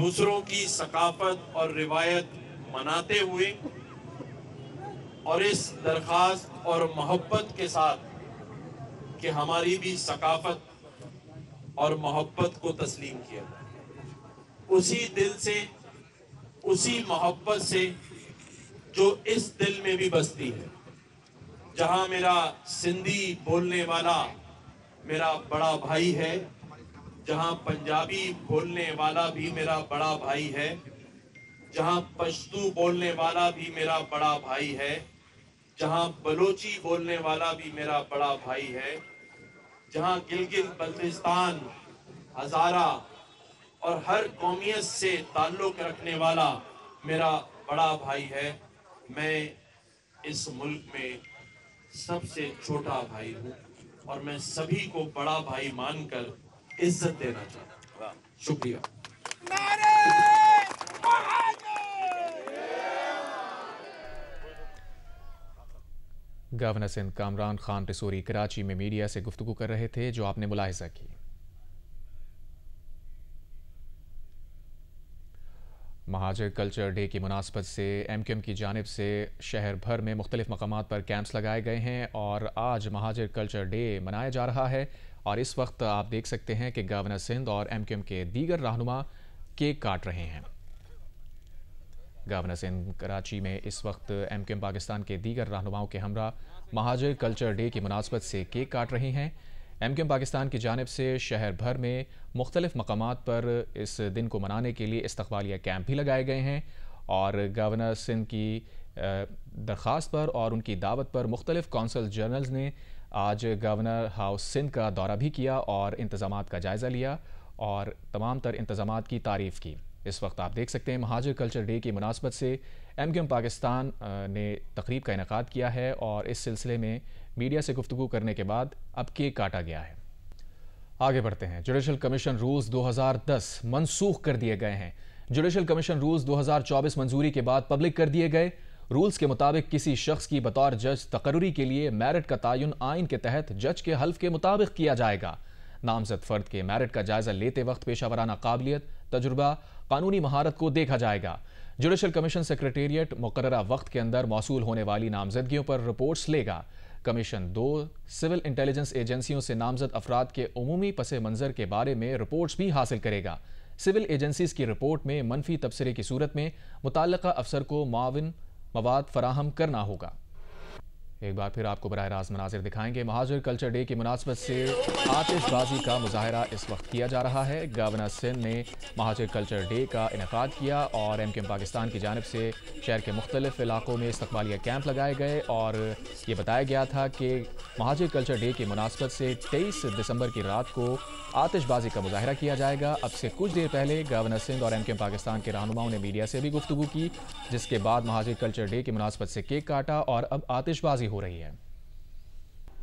दूसरों की सकाफत और रिवायत मनाते हुए और इस दरख्वास्त और मोहब्बत के साथ कि हमारी भी सकाफत और मोहब्बत को तस्लीम किया, उसी दिल से, उसी मोहब्बत से जो इस दिल में भी बसती है, जहां मेरा सिंधी बोलने वाला मेरा बड़ा भाई है, जहां पंजाबी बोलने वाला भी मेरा बड़ा भाई है, जहां पश्तू बोलने वाला भी मेरा बड़ा भाई है, जहां बलोची बोलने वाला भी मेरा बड़ा भाई है, जहां गिलगित बल्तिस्तान, हजारा और हर कौमियत से ताल्लुक रखने वाला मेरा बड़ा भाई है, मैं इस मुल्क में सबसे छोटा भाई हूँ और मैं सभी को बड़ा भाई मानकर इज्जत देना चाहता हूँ। शुक्रिया। गवर्नर सिंध कामरान खान रिसोरी कराची में मीडिया से गुफ्तगू कर रहे थे, जो आपने मुलाहिजा की। महाजिर कल्चर डे की मुनासबत से एमक्यूएम की जानिब से शहर भर में मुख्तलिफ मकामात पर कैंप्स लगाए गए हैं और आज महाजिर कल्चर डे मनाया जा रहा है। और इस वक्त आप देख सकते हैं कि गवर्नर सिंध और एमक्यूएम के दीगर रहनुमा केक काट रहे हैं। गवर्नर सिंध कराची में इस वक्त एमक्यूएम पाकिस्तान के दीगर रहनुमाओं के हमरा महाजिर कल्चर डे की मुनासबत से केक काट रहे हैं। एमक्यूएम पाकिस्तान की जानिब से शहर भर में मुख्तलिफ मकामात पर इस दिन को मनाने के लिए इस्तक़बालिया कैंप भी लगाए गए हैं और गवर्नर सिंध की दरख्वास्त पर और उनकी दावत पर मुख्तलिफ कौंसल जनरल्स ने आज गवर्नर हाउस सिंध का दौरा भी किया और इंतज़ामात का जायज़ा लिया और तमाम तर इंतज़ामात की तारीफ़ की। इस वक्त आप देख सकते हैं महाजिर कल्चर डे की मुनासबत से एमक्यूएम पाकिस्तान ने तकरीब का इनेकाद किया है और इस सिलसिले में मीडिया से गुफ्तगू करने के बाद अब केक काटा गया है। आगे बढ़ते हैं। जुडिशल कमीशन रूल्स 2010 मनसूख कर दिए गए हैं। जुडिशल कमीशन रूल्स 2024 मंजूरी के बाद पब्लिक कर दिए गए। रूल्स के मुताबिक किसी शख्स की बतौर जज तकर्रुरी के लिए मेरिट का तयन आइन के तहत जज के हल्फ के मुताबिक किया जाएगा। नामजद फर्द के मेरिट का जायजा लेते वक्त पेशावराना काबिलियत, तजुर्बा, कानूनी महारत को देखा जाएगा। जुडिशल कमीशन सेक्रेटेरिएट मुकर्ररा वक्त के अंदर मौसूल होने वाली नामजदगियों पर रिपोर्ट्स लेगा। कमीशन 2 सिविल इंटेलिजेंस एजेंसियों से नामजद अफराद के उमूमी पस मंजर के बारे में रिपोर्ट्स भी हासिल करेगा। सिविल एजेंसीज की रिपोर्ट में मनफी तबसरे की सूरत में मुतल्लिका अफसर को मुआविन मवाद फराहम करना होगा। एक बार फिर आपको बराह रास्त मनाजिर दिखाएंगे। महाजिर कल्चर डे की मुनासबत से आतिशबाजी का मुजाहरा इस वक्त किया जा रहा है। गवर्नर सिंध ने महाजिर कल्चर डे का इनेकाद किया और एमक्यूएम पाकिस्तान की जानिब से शहर के मुख्तलिफ इलाकों में इस्तक़बालिया कैंप लगाए गए और ये बताया गया था कि महाजिर कल्चर डे की मुनासबत से 23 दिसंबर की रात को आतिशबाजी का मुजाहरा किया जाएगा। अब से कुछ देर पहले गवर्नर सिंध और एमक्यूएम पाकिस्तान के रहनुमाओं ने मीडिया से भी गुफ्तगू की, जिसके बाद महाजिर कल्चर डे की मुनासबत से केक काटा और अब आतिशबाजी हो रही है।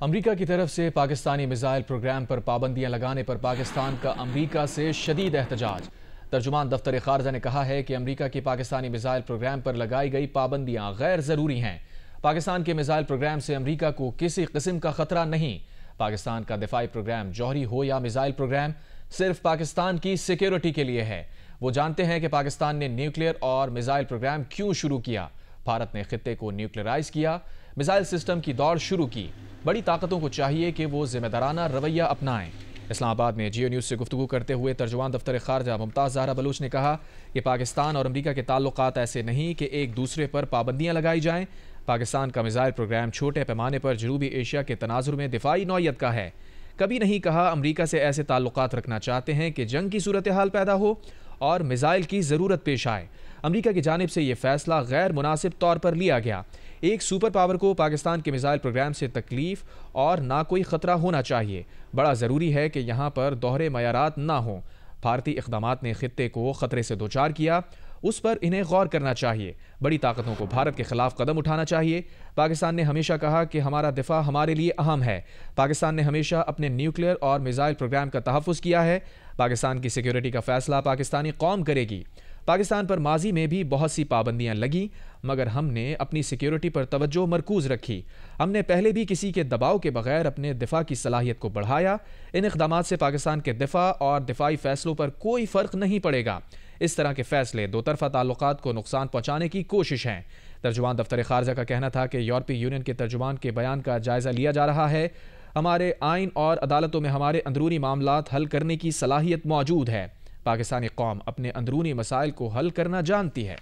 अमरीका की तरफ से पाकिस्तानी मिसाइल प्रोग्राम पर पाबंदियां लगाने पर पाकिस्तान का अमरीका से शदीद एहतजाज। तर्जुमान दफ्तर खारजा ने कहा है कि अमरीका की पाकिस्तानी मिसाइल प्रोग्राम पर लगाई गई पाबंदियां गैर जरूरी हैं। पाकिस्तान के मिसाइल प्रोग्राम से अमरीका को किसी किस्म का खतरा नहीं। पाकिस्तान का दिफाई प्रोग्राम जौहरी हो या मिसाइल प्रोग्राम सिर्फ पाकिस्तान की सिक्योरिटी के लिए है। वो जानते हैं कि पाकिस्तान ने न्यूक्लियर और मिसाइल प्रोग्राम क्यों शुरू किया। भारत ने खित्ते को न्यूक्लियराइज किया, मिसाइल सिस्टम की दौड़ शुरू की। बड़ी ताकतों को चाहिए कि वो जिम्मेदाराना रवैया अपनाएं। इस्लामाबाद में जियो न्यूज़ से गुफ्तगू करते हुए तर्जुमान दफ्तर खारजा मुमताज़ ज़हरा बलूच ने कहा कि पाकिस्तान और अमरीका के ताल्लुकात ऐसे नहीं कि एक दूसरे पर पाबंदियां लगाई जाएं। पाकिस्तान का मिसाइल प्रोग्राम छोटे पैमाने पर जनूबी एशिया के तनाजुर में दिफाई नौयत का है। कभी नहीं कहा अमरीका से ऐसे ताल्लुकात रखना चाहते हैं कि जंग की सूरत हाल पैदा हो और मिसाइल की ज़रूरत पेश आए। अमरीका की जानिब से यह फैसला गैर मुनासिब तौर पर लिया गया। एक सुपर पावर को पाकिस्तान के मिसाइल प्रोग्राम से तकलीफ और ना कोई खतरा होना चाहिए। बड़ा ज़रूरी है कि यहाँ पर दोहरे मयारात ना हों। भारतीय इक़दामात ने खित्ते को ख़तरे से दोचार किया, उस पर इन्हें गौर करना चाहिए। बड़ी ताकतों को भारत के खिलाफ कदम उठाना चाहिए। पाकिस्तान ने हमेशा कहा कि हमारा दिफा हमारे लिए अहम है। पाकिस्तान ने हमेशा अपने न्यूक्लियर और मिसाइल प्रोग्राम का तहफ़्फ़ुज़ किया है। पाकिस्तान की सिक्योरिटी का फैसला पाकिस्तानी कौम करेगी। पाकिस्तान पर माजी में भी बहुत सी पाबंदियां लगी, मगर हमने अपनी सिक्योरिटी पर तवज्जो मरकूज़ रखी। हमने पहले भी किसी के दबाव के बगैर अपने दिफा की सलाहियत को बढ़ाया। इन इक़दामात से पाकिस्तान के दिफा और दिफाई फैसलों पर कोई फ़र्क नहीं पड़ेगा। इस तरह के फैसले दो तरफा ताल्लुकात को नुकसान पहुंचाने की कोशिश हैं। तर्जुमान दफ्तर खारजा का कहना था कि यूरोपीय यूनियन के तर्जुमान के बयान का जायजा लिया जा रहा है। हमारे आइन और अदालतों में हमारे अंदरूनी मामलात हल करने की सलाहियत मौजूद है। पाकिस्तानी कौम अपने अंदरूनी मसाइल को हल करना जानती है।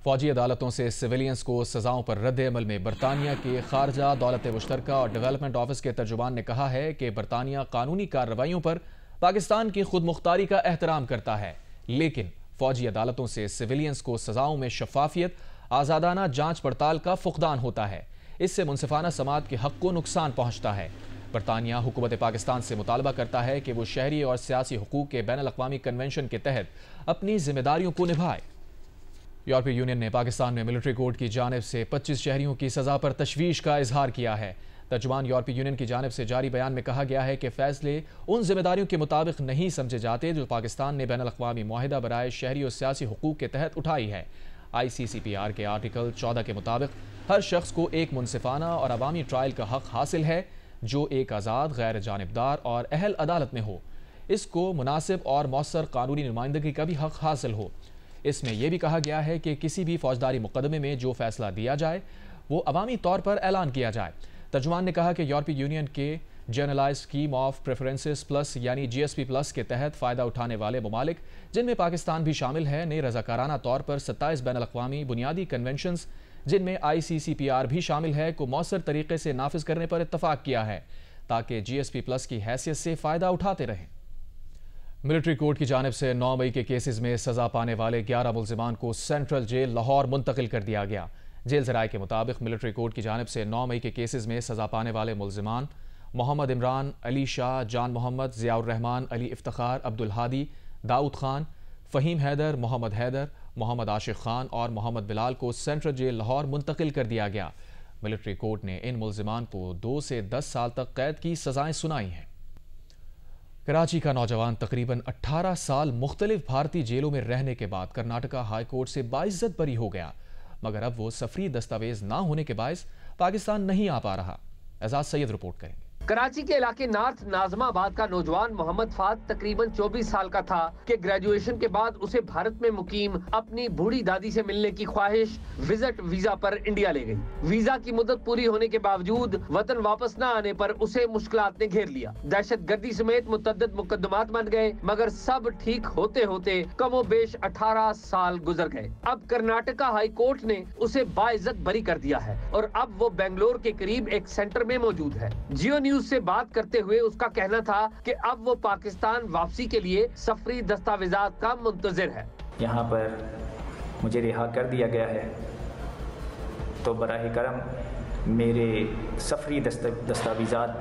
फौजी अदालतों से सिविलियंस को सजाओं पर रद्द अमल में बरतानिया के खारजा, दौलत मुश्तरका और डेवलपमेंट ऑफिस के तर्जुमान ने कहा है कि बरतानिया कानूनी कार्रवाइयों पर पाकिस्तान की खुद मुख्तारी का एहतराम करता है, लेकिन फौजी अदालतों से सिविलियंस को सजाओं में शफाफियत, आज़ादाना जांच पड़ताल का फुकदान होता है। इससे मुनसिफाना समात के हक को नुकसान पहुंचता है। बरतानिया हुकूमत पाकिस्तान से मुतालबा करता है कि वो शहरी और सियासी हुकूक के बैनुल अक़वामी कन्वेंशन के तहत अपनी जिम्मेदारियों को निभाए। यूरोपीय यूनियन ने पाकिस्तान में मिलिट्री कोर्ट की जानिब से 25 शहरियों की सज़ा पर तशवीश का इजहार किया है। तर्जुमान यूरोपीय यूनियन की जानिब से जारी बयान में कहा गया है कि फैसले उन जिम्मेदारियों के मुताबिक नहीं समझे जाते जो पाकिस्तान ने बैनुल अक़वामी मुआहिदा बराए शहरी और सियासी हुकूक के तहत उठाई है। ICCPR के आर्टिकल 14 के मुताबिक हर शख्स को एक मुनसिफाना और अवामी ट्रायल का हक हासिल है जो एक आज़ाद, गैर जानिबदार और अहल अदालत में हो। इसको मुनासिब और मौसर कानूनी नुमाइंदगी का भी हक हासिल हो। इसमें यह भी कहा गया है कि किसी भी फौजदारी मुकदमे में जो फैसला दिया जाए वो अवामी तौर पर ऐलान किया जाए। तर्जुमान ने कहा कि यूरोपीय यूनियन के generalised scheme of preferences plus यानी GSP प्लस के तहत फ़ायदा उठाने वाले ममालिक, जिनमें पाकिस्तान भी शामिल है, ने रज़ाकाराना तौर पर 27 बैनुल अक़वामी बुनियादी कन्वेंशंस, जिनमें ICCPR भी शामिल है, को मौसर तरीके से नाफिज करने पर इत्तफाक किया है ताकि GSP प्लस की हैसियत से फ़ायदा उठाते रहें। मिलिट्री कोर्ट की जानिब से 9 मई के केसेस में सज़ा पाने वाले 11 मुल्ज़िमान को सेंट्रल जेल लाहौर मुंतकिल कर दिया गया। जेल ज़राए के मुताबिक मिलिट्री कोर्ट की जानिब से 9 मई के केसेस में सज़ा पाने वाले मुल्ज़िमान मोहम्मद इमरान, अली शाह, जान मोहम्मद, ज़ियाउर रहमान, अली इफ्तिखार, अब्दुल हादी, दाऊद खान, फ़हीम हैदर, मोहम्मद हैदर, मोहम्मद आशिक खान और मोहम्मद बिलाल को सेंट्रल जेल लाहौर मुंतकिल कर दिया गया। मिलिट्री कोर्ट ने इन मुल्ज़िमान को 2 से 10 साल तक कैद की सज़ाएँ सुनाई हैं। कराची का नौजवान तकरीबन 18 साल मुख्तलिफ भारतीय जेलों में रहने के बाद कर्नाटका हाई कोर्ट से बाइज्जत बरी हो गया, मगर अब वो सफरी दस्तावेज ना होने के बायस पाकिस्तान नहीं आ पा रहा। एजाज सैयद रिपोर्ट करेंगे। कराची के इलाके नार्थ नाजमाबाद का नौजवान मोहम्मद फात तकरीबन 24 साल का था कि ग्रेजुएशन के बाद उसे भारत में मुकीम अपनी बूढ़ी दादी से मिलने की ख्वाहिश विजिट वीजा पर इंडिया ले गई। वीजा की मुद्दत पूरी होने के बावजूद वतन वापस न आने पर उसे मुश्किलात ने घेर लिया। दहशतगर्दी समेत मुतअद्दिद मुकदमात बन गए, मगर सब ठीक होते होते कमोबेश 18 साल गुजर गए। अब कर्नाटका हाई कोर्ट ने उसे बाइज्जत बरी कर दिया है और अब वो बेंगलोर के करीब एक सेंटर में मौजूद है। जियो न्यूज से बात करते हुए उसका कहना था कि अब वो पाकिस्तान वापसी के लिए सफरी दस्तावेजात का मुंतजिर है। यहाँ पर मुझे रिहा कर दिया गया है तो बराह करम मेरे सफरी दस्तावेजात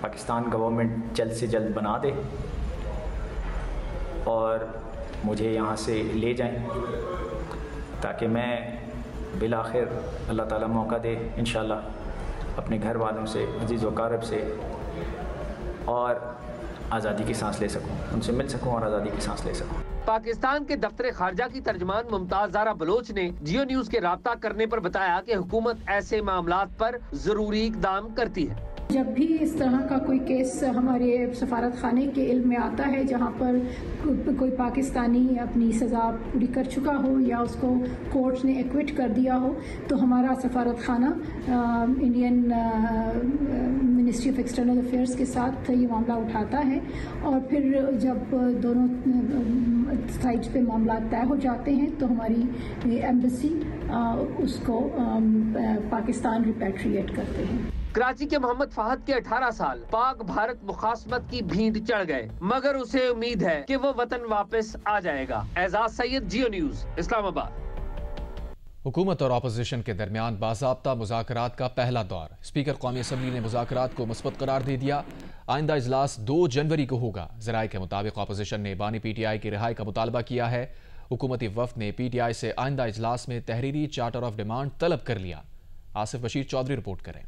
पाकिस्तान गवर्नमेंट जल्द से जल्द बना दे और मुझे यहाँ से ले जाएं ताकि मैं बिलाखिर अल्लाह ताला मौका दे इंशाअल्लाह अपने घर वालों से, अजीज़ व क़ारब से और आज़ादी की सांस ले सकूं, उनसे मिल सकूं और आज़ादी की सांस ले सकूं। पाकिस्तान के दफ्तर खारजा की तर्जमान मुमताज ज़ारा बलोच ने जियो न्यूज के राब्ता करने पर बताया कि हुकूमत ऐसे मामलात पर जरूरी इक़दाम करती है। जब भी इस तरह का कोई केस हमारे सफारत खाने के इल्म में आता है जहाँ पर कोई पाकिस्तानी अपनी सज़ा पूरी कर चुका हो या उसको कोर्ट ने एक्विट कर दिया हो, तो हमारा सफारत खाना Indian ministry of external affairs के साथ ये मामला उठाता है और फिर जब दोनों साइड्स पे मामला तय हो जाते हैं तो हमारी एम्बेसी उसको पाकिस्तान रिपैट्रिएट करते हैं। कराची के मोहम्मद फाहद के 18 साल पाक भारत मुखासमत की भीड़ चढ़ गए, मगर उसे उम्मीद है कि वो वतन वापस आ जाएगा। एजाज सैयद, जियो न्यूज, इस्लामाबाद। हुकूमत और अपोजिशन के दरमियान बाज़ाब्ता मुज़ाकरात का पहला दौर। स्पीकर कौमी असम्बली ने मुज़ाकरात को मुस्बत करार दे दिया। आइंदा इजलास 2 जनवरी को होगा। ज़राए के मुताबिक अपोजिशन ने बानी PTI की रिहाई का मुतालबा किया है। हुकूमती वफ़द ने PTI से आइंदा इजलास में तहरीरी चार्टर ऑफ डिमांड तलब कर लिया। आसिफ बशीर चौधरी रिपोर्ट करें।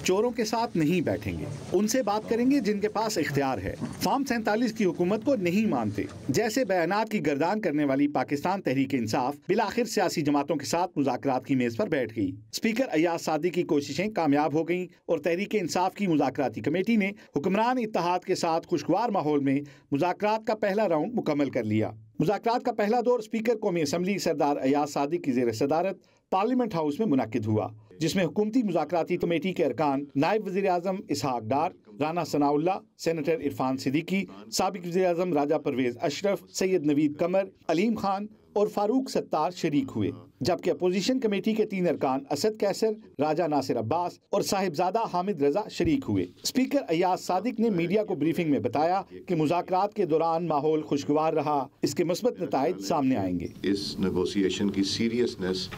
चोरों के साथ नहीं बैठेंगे, उनसे बात करेंगे जिनके पास इख्तियार है। फॉर्म 47 की हुकूमत को नहीं मानते जैसे बयानात की गर्दान करने वाली पाकिस्तान तहरीक इंसाफ बिलाखिर सियासी जमातों के साथ मुज़ाकरात की मेज पर बैठ गई। स्पीकर अय्याज सादी की कोशिशें कामयाब हो गईं और तहरीक इंसाफ की मुज़ाकराती कमेटी ने हुक्मरान इत्तेहाद के साथ खुशगवार माहौल में मुज़ाकरात का पहला राउंड मुकम्मल कर लिया। मुज़ाकरात का पहला दौर स्पीकर कौमी असम्बली सरदार अय्याज सादिक की ज़ेर सदारत पार्लियामेंट हाउस में मुनक्किद हुआ, जिसमें हुकूमती मुज़ाकराती कमेटी के अरकान नायब वज़ीर आज़म इसहाक डार, राना सनाउल्लाह, सेनेटर इरफान सिद्दीकी, साबिक वज़ीर आज़म राजा परवेज़ अशरफ, सैयद नवीद कमर, अलीम खान और फारूक सत्तार शरीक हुए, जबकि अपोजिशन कमेटी के 3 अरकान असद कैसर, राजा नासिर अब्बास और साहिबजादा हामिद रजा शरीक हुए। स्पीकर अय्याज सादिक ने मीडिया को ब्रीफिंग में बताया कि मुज़ाकरात के दौरान माहौल खुशगवार रहा, इसके मुस्बत नताइज सामने आएंगे। इस नेगोशिएशन की सीरियसनेस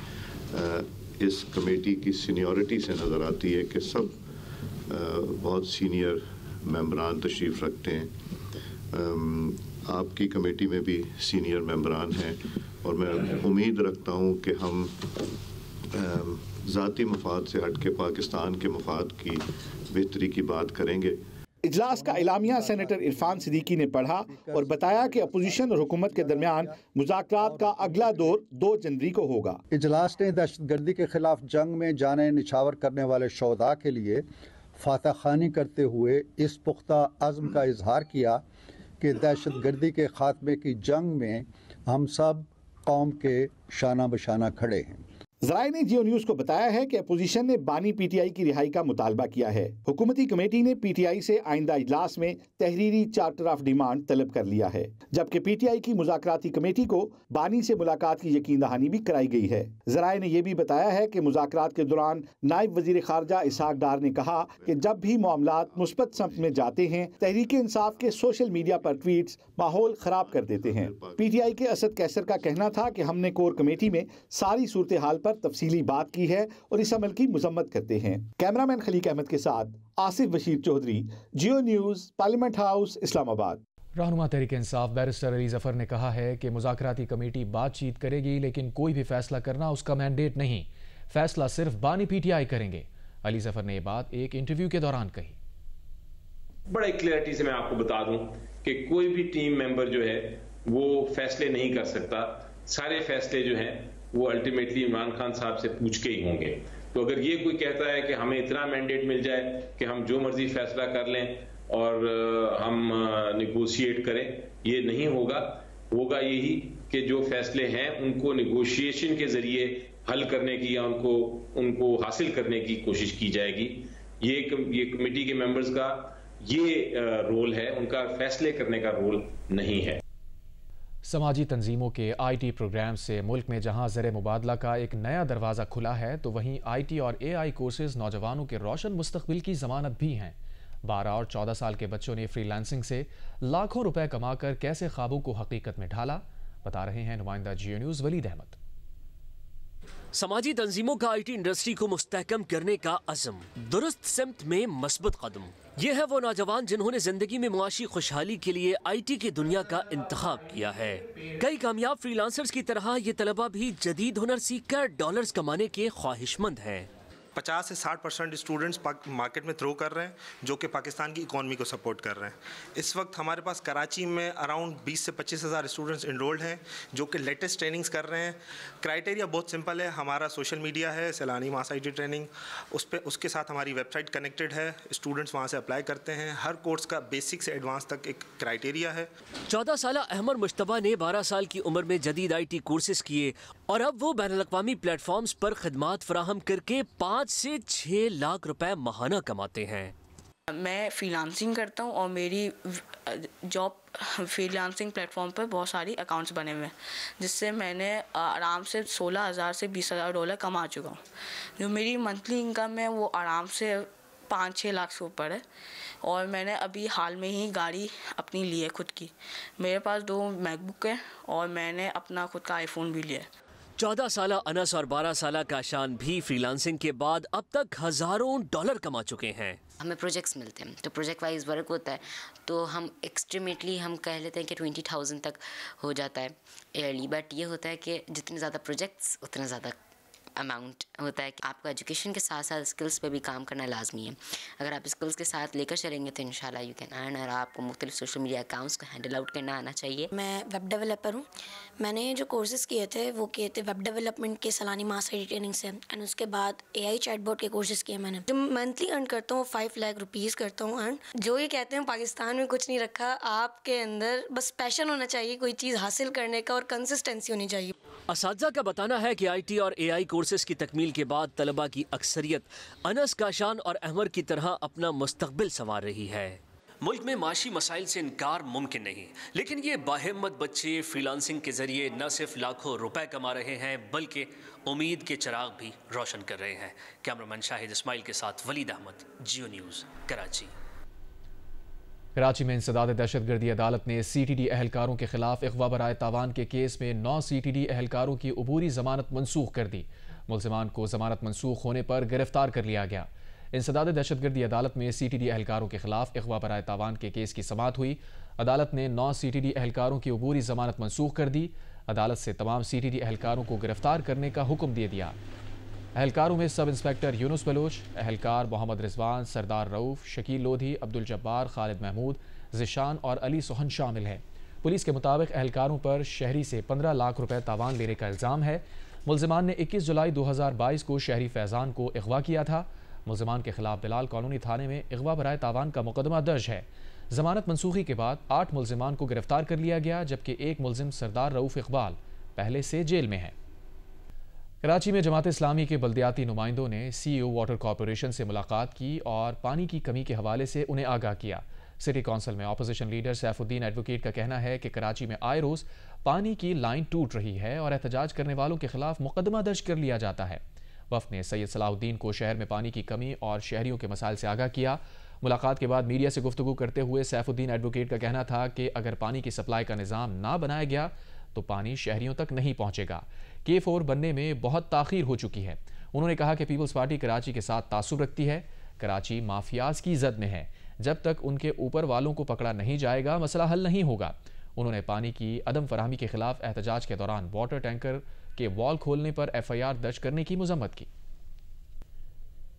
इस कमेटी की सीनियरिटी से नज़र आती है कि सब बहुत सीनियर मेंबरान तशरीफ़ रखते हैं। आपकी कमेटी में भी सीनियर मेंबरान हैं और मैं उम्मीद रखता हूं कि हम ज़ाती मफाद से हट के पाकिस्तान के मफाद की बेहतरी की बात करेंगे। इजलास का इलामिया सेनेटर इरफान सिद्दीकी ने पढ़ा और बताया कि अपोजिशन और हुकूमत के दरमियान मुज़ाकरात का अगला दौर 2 जनवरी को होगा। इजलास ने दहशतगर्दी के खिलाफ जंग में जाने निछावर करने वाले शोहदा के लिए फातह खानी करते हुए इस पुख्ता अज़्म का इजहार किया कि दहशतगर्दी के खात्मे की जंग में हम सब कौम के शाना बशाना खड़े हैं। ज़राए ने जियो न्यूज़ को बताया है कि अपोजिशन ने बानी पीटीआई की रिहाई का मुतालबा किया है। हुकूमती कमेटी ने पीटीआई से आइंदा इजलास में तहरीरी चार्टर ऑफ डिमांड तलब कर लिया है, जबकि पीटीआई की मुज़ाकराती कमेटी को बानी से मुलाकात की यकीन दहानी भी कराई गई है। ज़राए ने यह भी बताया है कि मुज़ाकरात के दौरान नायब वज़ीर ख़ारजा इसहाक डार ने कहा कि जब भी मामलात मुस्बत समत में जाते हैं, तहरीक इंसाफ के सोशल मीडिया पर ट्वीट्स माहौल ख़राब कर देते हैं। पीटीआई के असद कैसर का कहना था कि हमने कोर कमेटी में सारी सूरत हाल तफसीली बात की है और इस अमल की मजम्मत करते हैं। कैमरामैन खलीक अहमद के साथ आसिफ बशीर चौधरी, जियो न्यूज़, पार्लियामेंट हाउस, इस्लामाबाद। रहनुमा तहरीक इंसाफ बैरिस्टर अली जफर ने कहा है कि मुज़ाकराती कमेटी बातचीत करेगी, लेकिन कोई भी फैसला करना उसका मैंडेट नहीं, फैसला सिर्फ बानी पीटीआई करेंगे। अली जफर ने यह बात एक इंटरव्यू के दौरान कही। बड़े क्लैरिटी से मैं आपको बता दूं कि कोई भी टीम मेंबर जो है वो फैसले नहीं कर सकता। सारे फैसले जो हैं वो अल्टीमेटली इमरान खान साहब से पूछ के ही होंगे। तो अगर ये कोई कहता है कि हमें इतना मैंडेट मिल जाए कि हम जो मर्जी फैसला कर लें और हम निगोशिएट करें, ये नहीं होगा। होगा यही कि जो फैसले हैं उनको निगोशिएशन के जरिए हल करने की या उनको हासिल करने की कोशिश की जाएगी। ये कमेटी के मेंबर्स का ये रोल है, उनका फैसले करने का रोल नहीं है। समाजी तंजीमों के IT प्रोग्राम से मुल्क में जहां ज़र मुबादला का एक नया दरवाज़ा खुला है, तो वहीं IT और AI कोर्सेज नौजवानों के रोशन मुस्तकबिल की ज़मानत भी हैं। 12 और 14 साल के बच्चों ने फ्रीलांसिंग से लाखों रुपए कमाकर कैसे ख्वाबों को हकीकत में ढाला, बता रहे हैं नुमाइंदा जियो न्यूज़ वलीद अहमद। समाजी तंजीमों का IT इंडस्ट्री को मुस्तहकम करने का अज़म, दुरुस्त सिमत में मस्बत कदम। ये है वो नौजवान जिन्होंने जिंदगी में मुआशी खुशहाली के लिए IT की दुनिया का इंतखाब किया है। कई कामयाब फ्रीलांसर्स की तरह ये तलबा भी जदीद हुनर सीखकर डॉलर्स कमाने के ख्वाहिशमंद हैं। 50 से 60% स्टूडेंट्स मार्केट में थ्रो कर रहे हैं, जो कि पाकिस्तान की इकॉनमी को सपोर्ट कर रहे हैं। इस वक्त हमारे पास कराची में अराउंड 20 से 25 हज़ार स्टूडेंट्स इनरोल्ड हैं, जो कि लेटेस्ट ट्रेनिंग्स कर रहे हैं। क्राइटेरिया बहुत सिंपल है, हमारा सोशल मीडिया है, सैलानी मास IT ट्रेनिंग, उसके साथ हमारी वेबसाइट कनेक्टेड है, स्टूडेंट्स वहाँ से अप्लाई करते हैं। हर कोर्स का बेसिक से एडवांस तक एक क्राइटेरिया है। 14 साल अहमद मुश्तबा ने 12 साल की उम्र में जदीद IT कोर्सेज किए और अब वो बैनुल-अक़वामी प्लेटफॉर्म्स पर खिदमात फराहम करके 5 से 6 लाख रुपए माहाना कमाते हैं। मैं फ्रीलांसिंग करता हूँ और मेरी जॉब फ्रीलांसिंग प्लेटफॉर्म पर बहुत सारी अकाउंट्स बने हुए हैं, जिससे मैंने आराम से 16,000 से 20,000 डॉलर कमा चुका हूँ। जो मेरी मंथली इनकम है वो आराम से 5-6 लाख से ऊपर है। और मैंने अभी हाल में ही गाड़ी अपनी ली है खुद की। मेरे पास 2 मैकबुक है और मैंने अपना खुद का iPhone भी लिया है। 14 साल अनस और 12 साल काशान भी फ्रीलांसिंग के बाद अब तक हज़ारों डॉलर कमा चुके हैं। हमें प्रोजेक्ट्स मिलते हैं तो प्रोजेक्ट वाइज वर्क होता है, तो हम एक्सट्रीमेटली हम कह लेते हैं कि 20,000 तक हो जाता है ईयरली। बट ये होता है कि जितने ज़्यादा प्रोजेक्ट्स उतना ज़्यादा अमाउंट होता है कि आपको एजुकेशन के साथ साथ स्किल्स पे भी काम करना लाजमी है। अगर आप स्किल्स के साथ लेकर चलेंगे तो इंशाल्लाह यू कैन अर्न, और आपको मुख्तलिफ सोशल मीडिया अकाउंट्स को हैंडल आउट करना आना चाहिए। मैं वेब डेवलपर हूँ। मैंने जो कोर्सेज़ किए थे वो किए थे वेब डेवलपमेंट के सालानी मास्टरी ट्रेनिंग से, एंड उसके बाद AI चैटबॉट के कोर्सेज़ किए मैंने। जो मंथली अर्न करता हूँ 5 लाख रुपीज़ करता हूँ अर्न। जो ये कहते हैं पाकिस्तान में कुछ नहीं रखा, आपके अंदर बस पैशन होना चाहिए कोई चीज़ हासिल करने का, और कंसिस्टेंसी होनी चाहिए। असातिज़ा का बताना है कि IT और AI कोर्सेज की तकमील के बाद तलबा की अक्सरियत अनस, काशान और अहमर की तरह अपना मुस्तकबिल संवार रही है। मुल्क में माशी मसाइल से इनकार मुमकिन नहीं, लेकिन ये बाहिम्मत बच्चे फ्रीलांसिंग के जरिए न सिर्फ लाखों रुपए कमा रहे हैं बल्कि उम्मीद के चिराग भी रोशन कर रहे हैं। कैमरामैन शाहिद इस्माइल के साथ वलीद अहमद, जियो न्यूज़, कराची। कराची में इंसदाद दहशतगर्दी अदालत ने CTD एहलकारों के खिलाफ अगवा बराए तावान के केस में 9 CTD एहलकारों की अबूरी जमानत मनसूख कर दी। मुल्ज़िमान को जमानत मनसूख होने पर गिरफ्तार कर लिया गया। इंसदाद दहशतगर्दी अदालत में CTD एहलकारों के खिलाफ अगवा बराए तावान के केस की समाअत हुई। अदालत ने 9 CTD एहलकारों की अबूरी जमानत मनसूख कर दी। अदालत से तमाम CTD एहलकारों को गिरफ्तार करने का हुक्म दे दिया। एहलकारों में सब इंस्पेक्टर यूनुस बलोच, एहलकार मोहम्मद रिजवान, सरदार रऊफ, शकील लोधी, अब्दुल जब्बार, खालिद महमूद, जिशान और अली सोहन शामिल हैं। पुलिस के मुताबिक एहलकारों पर शहरी से 15 लाख रुपए तावान लेने का इल्ज़ाम है। मुल्ज़िमान ने 21 जुलाई 2022 को शहरी फैज़ान को अगवा किया था। मुल्ज़िमान के खिलाफ बिलाल कॉलोनी थाने में अगवा बराए तावान का मुकदमा दर्ज है। जमानत मनसूखी के बाद 8 मुल्ज़िमान को गिरफ्तार कर लिया गया, जबकि एक मुल्ज़िम सरदार रऊफ इकबाल पहले से जेल में है। कराची में जमात इस्लामी के बल्दियाती नुमाइंदों ने CEO वाटर कॉरपोरेशन से मुलाकात की और पानी की कमी के हवाले से उन्हें आगाह किया। सिटी कौंसिल में अपोजिशन लीडर सैफुद्दीन एडवोकेट का कहना है कि कराची में आए रोज़ पानी की लाइन टूट रही है और एहतजाज करने वालों के खिलाफ मुकदमा दर्ज कर लिया जाता है। वफ़द ने सैयद सलाहुद्दीन को शहर में पानी की कमी और शहरियों के मसाइल से आगाह किया। मुलाकात के बाद मीडिया से गुफ्तगू करते हुए सैफुद्दीन एडवोकेट का कहना था कि अगर पानी की सप्लाई का निज़ाम ना बनाया गया तो पानी शहरियों तक नहीं पहुंचेगा। K4 बनने में बहुत ताख़ीर हो चुकी है। उन्होंने कहा कि पीपल्स पार्टी कराची के साथ तासुब रखती है। कराची माफियाज की जद में है। जब तक उनके ऊपर वालों को पकड़ा नहीं जाएगा मसला हल नहीं होगा। उन्होंने पानी की अदम फराहमी के खिलाफ एहतजाज के दौरान वाटर टैंकर के वॉल खोलने पर FIR दर्ज करने की मुज़म्मत की।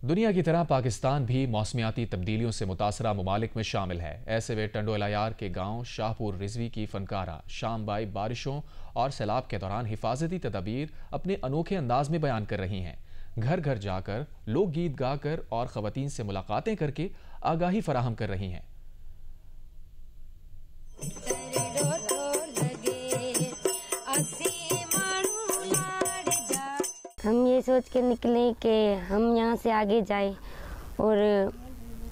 दुनिया की तरह पाकिस्तान भी मौसमियाती तब्दीलियों से मुतासरा ममालिक में शामिल है। ऐसे वे टंडो इलायार के गांव शाहपुर रिजवी की फनकारा शामबाई बारिशों और सैलाब के दौरान हिफाजती तदाबीर अपने अनोखे अंदाज में बयान कर रही हैं। घर घर जाकर लोकगीत गाकर और ख़वातीन से मुलाकातें करके आगाही फराहम कर रही हैं। हम ये सोच के निकले कि हम यहाँ से आगे जाएं, और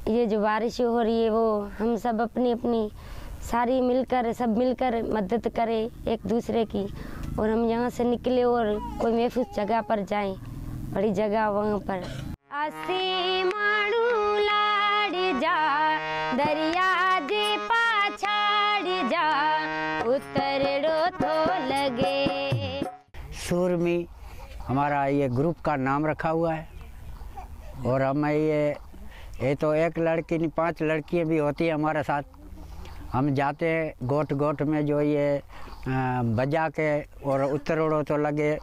ये जो बारिश हो रही है वो हम सब अपनी अपनी सारी मिलकर सब मिलकर मदद करें एक दूसरे की, और हम यहाँ से निकले और कोई महफूज जगह पर जाएं, बड़ी जगह वहाँ पर। आसी मानू लाड़ जा दरिया जे पाछाड़ जा उतरड़ो तो लगे। सूरमी हमारा ये ग्रुप का नाम रखा हुआ है, और हम ये तो एक लड़की नहीं 5 लड़कियाँ भी होती हैं हमारे साथ। हम जाते हैं गोट गोट में जो ये बजा के और उतरोड़ो तो लगे,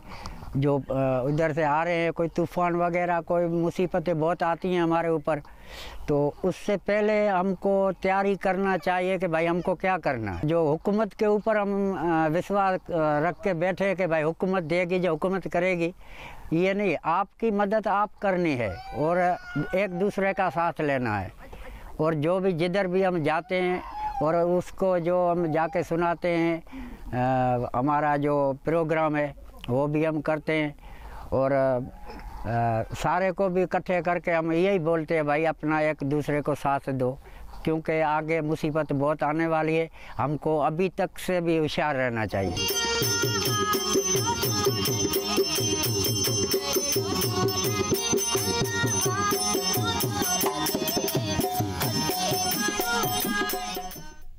जो उधर से आ रहे हैं कोई तूफ़ान वगैरह कोई मुसीबतें बहुत आती हैं हमारे ऊपर, तो उससे पहले हमको तैयारी करना चाहिए कि भाई हमको क्या करना है। जो हुकूमत के ऊपर हम विश्वास रख के बैठे कि भाई हुकूमत देगी जो हुकूमत करेगी, ये नहीं, आपकी मदद आप करनी है और एक दूसरे का साथ लेना है। और जो भी जिधर भी हम जाते हैं और उसको जो हम जाके सुनाते हैं, हमारा जो प्रोग्राम है वो भी हम करते हैं, और सारे को भी इकट्ठे करके हम यही बोलते हैं भाई अपना एक दूसरे को साथ दो, क्योंकि आगे मुसीबत बहुत आने वाली है। हमको अभी तक से भी होशियार रहना चाहिए।